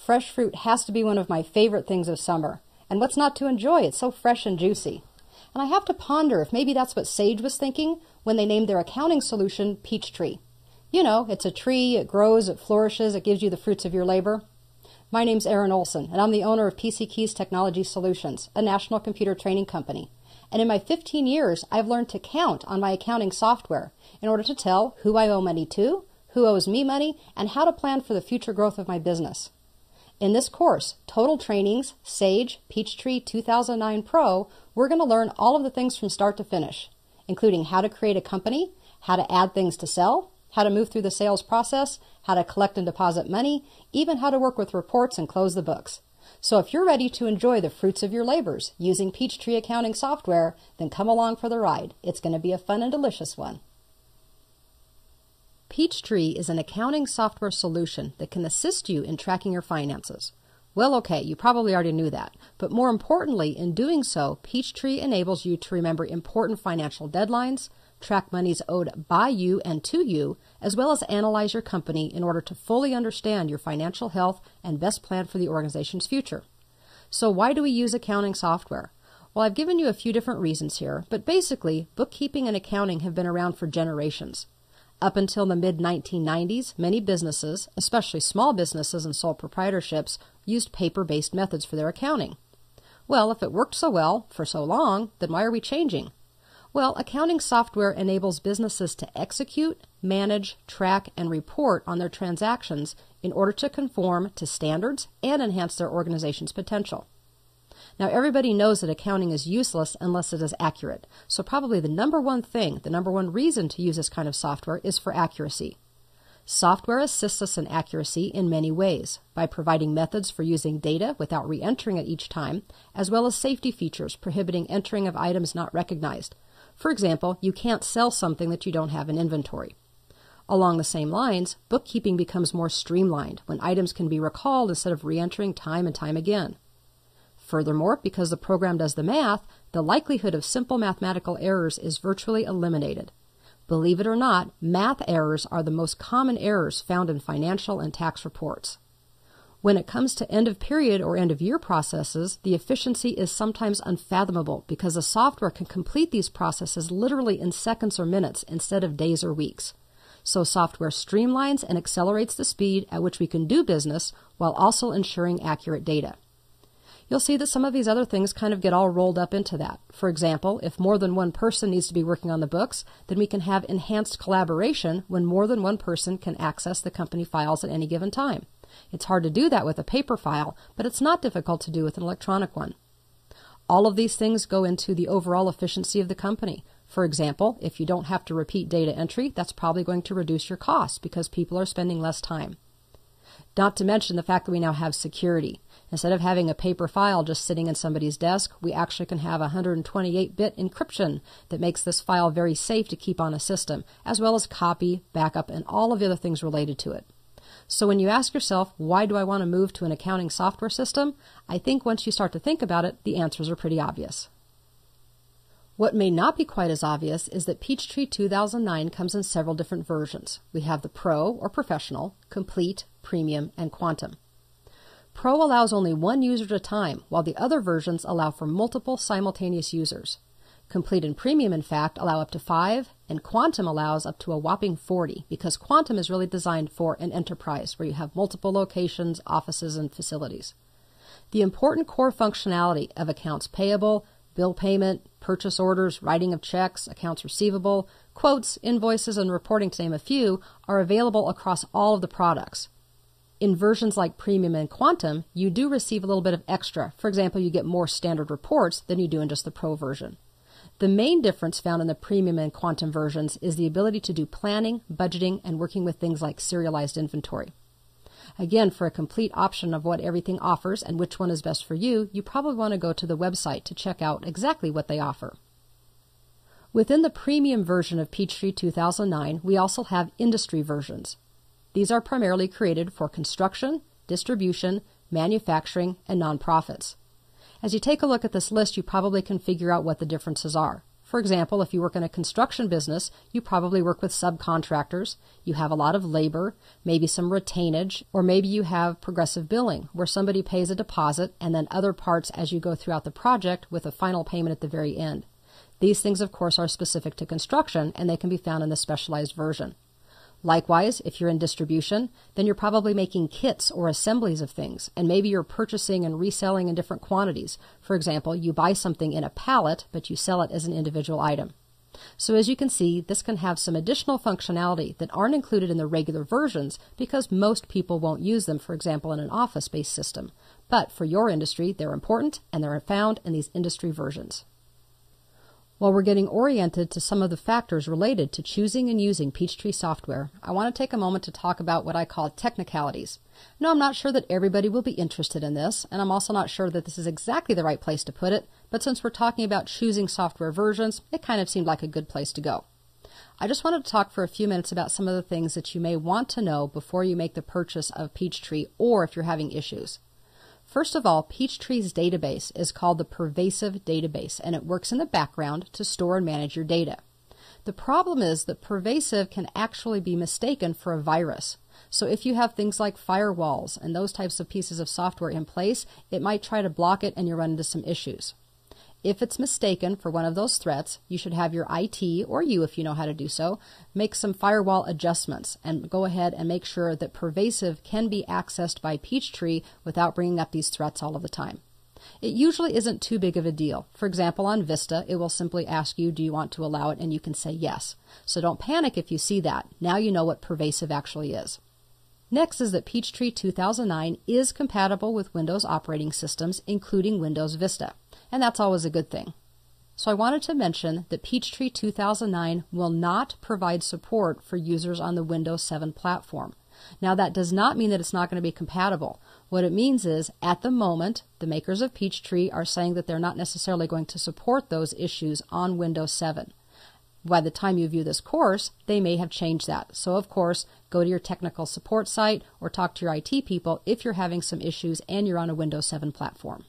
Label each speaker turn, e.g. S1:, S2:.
S1: Fresh fruit has to be one of my favorite things of summer. And what's not to enjoy? It's so fresh and juicy. And I have to ponder if maybe that's what Sage was thinking when they named their accounting solution Peachtree. You know, it's a tree, it grows, it flourishes, it gives you the fruits of your labor. My name's Erin Olson, and I'm the owner of PC Keys Technology Solutions, a national computer training company. And in my 15 years, I've learned to count on my accounting software in order to tell who I owe money to, who owes me money, and how to plan for the future growth of my business. In this course, Total Trainings, Sage, Peachtree 2009 Pro, we're going to learn all of the things from start to finish, including how to create a company, how to add things to sell, how to move through the sales process, how to collect and deposit money, even how to work with reports and close the books. So if you're ready to enjoy the fruits of your labors using Peachtree accounting software, then come along for the ride. It's going to be a fun and delicious one. Peachtree is an accounting software solution that can assist you in tracking your finances. Well, okay, you probably already knew that, but more importantly, in doing so, Peachtree enables you to remember important financial deadlines, track monies owed by you and to you, as well as analyze your company in order to fully understand your financial health and best plan for the organization's future. So why do we use accounting software? Well, I've given you a few different reasons here, but basically, bookkeeping and accounting have been around for generations. Up until the mid-1990s, many businesses, especially small businesses and sole proprietorships, used paper-based methods for their accounting. Well, if it worked so well for so long, then why are we changing? Well, accounting software enables businesses to execute, manage, track, and report on their transactions in order to conform to standards and enhance their organization's potential. Now, everybody knows that accounting is useless unless it is accurate, so probably the number one reason to use this kind of software is for accuracy. Software assists us in accuracy in many ways, by providing methods for using data without re-entering it each time, as well as safety features prohibiting entering of items not recognized. For example, you can't sell something that you don't have in inventory. Along the same lines, bookkeeping becomes more streamlined when items can be recalled instead of re-entering time and time again. Furthermore, because the program does the math, the likelihood of simple mathematical errors is virtually eliminated. Believe it or not, math errors are the most common errors found in financial and tax reports. When it comes to end-of-period or end-of-year processes, the efficiency is sometimes unfathomable because the software can complete these processes literally in seconds or minutes instead of days or weeks. So software streamlines and accelerates the speed at which we can do business while also ensuring accurate data. You'll see that some of these other things kind of get all rolled up into that. For example, if more than one person needs to be working on the books, then we can have enhanced collaboration when more than one person can access the company files at any given time. It's hard to do that with a paper file, but it's not difficult to do with an electronic one. All of these things go into the overall efficiency of the company. For example, if you don't have to repeat data entry, that's probably going to reduce your costs because people are spending less time. Not to mention the fact that we now have security. Instead of having a paper file just sitting in somebody's desk, we actually can have 128-bit encryption that makes this file very safe to keep on a system, as well as copy, backup, and all of the other things related to it. So when you ask yourself, why do I want to move to an accounting software system? I think once you start to think about it, the answers are pretty obvious. What may not be quite as obvious is that Peachtree 2009 comes in several different versions. We have the Pro or Professional, Complete, Premium, and Quantum. Pro allows only one user at a time, while the other versions allow for multiple simultaneous users. Complete and Premium, in fact, allow up to 5, and Quantum allows up to a whopping 40, because Quantum is really designed for an enterprise where you have multiple locations, offices, and facilities. The important core functionality of accounts payable, bill payment, purchase orders, writing of checks, accounts receivable, quotes, invoices, and reporting, to name a few, are available across all of the products. In versions like Premium and Quantum, you do receive a little bit of extra. For example, you get more standard reports than you do in just the Pro version. The main difference found in the Premium and Quantum versions is the ability to do planning, budgeting, and working with things like serialized inventory. Again, for a complete option of what everything offers and which one is best for you, you probably want to go to the website to check out exactly what they offer. Within the Premium version of Peachtree 2009, we also have industry versions. These are primarily created for construction, distribution, manufacturing, and nonprofits. As you take a look at this list, you probably can figure out what the differences are. For example, if you work in a construction business, you probably work with subcontractors, you have a lot of labor, maybe some retainage, or maybe you have progressive billing, where somebody pays a deposit and then other parts as you go throughout the project with a final payment at the very end. These things, of course, are specific to construction, and they can be found in the specialized version. Likewise, if you're in distribution, then you're probably making kits or assemblies of things, and maybe you're purchasing and reselling in different quantities. For example, you buy something in a pallet, but you sell it as an individual item. So as you can see, this can have some additional functionality that aren't included in the regular versions because most people won't use them, for example, in an office-based system. But for your industry, they're important, and they're found in these industry versions. While we're getting oriented to some of the factors related to choosing and using Peachtree software, I want to take a moment to talk about what I call technicalities. Now, I'm not sure that everybody will be interested in this, and I'm also not sure that this is exactly the right place to put it, but since we're talking about choosing software versions, it kind of seemed like a good place to go. I just wanted to talk for a few minutes about some of the things that you may want to know before you make the purchase of Peachtree or if you're having issues. First of all, Peachtree's database is called the Pervasive Database, and it works in the background to store and manage your data. The problem is that Pervasive can actually be mistaken for a virus. So if you have things like firewalls and those types of pieces of software in place, it might try to block it and you run into some issues. If it's mistaken for one of those threats, you should have your IT, or you if you know how to do so, make some firewall adjustments and go ahead and make sure that Pervasive can be accessed by Peachtree without bringing up these threats all of the time. It usually isn't too big of a deal. For example, on Vista, it will simply ask you, do you want to allow it, and you can say yes. So don't panic if you see that. Now you know what Pervasive actually is. Next is that Peachtree 2009 is compatible with Windows operating systems, including Windows Vista. And that's always a good thing. So I wanted to mention that Peachtree 2009 will not provide support for users on the Windows 7 platform. Now that does not mean that it's not going to be compatible. What it means is, at the moment, the makers of Peachtree are saying that they're not necessarily going to support those issues on Windows 7. By the time you view this course, they may have changed that. So of course, go to your technical support site or talk to your IT people if you're having some issues and you're on a Windows 7 platform.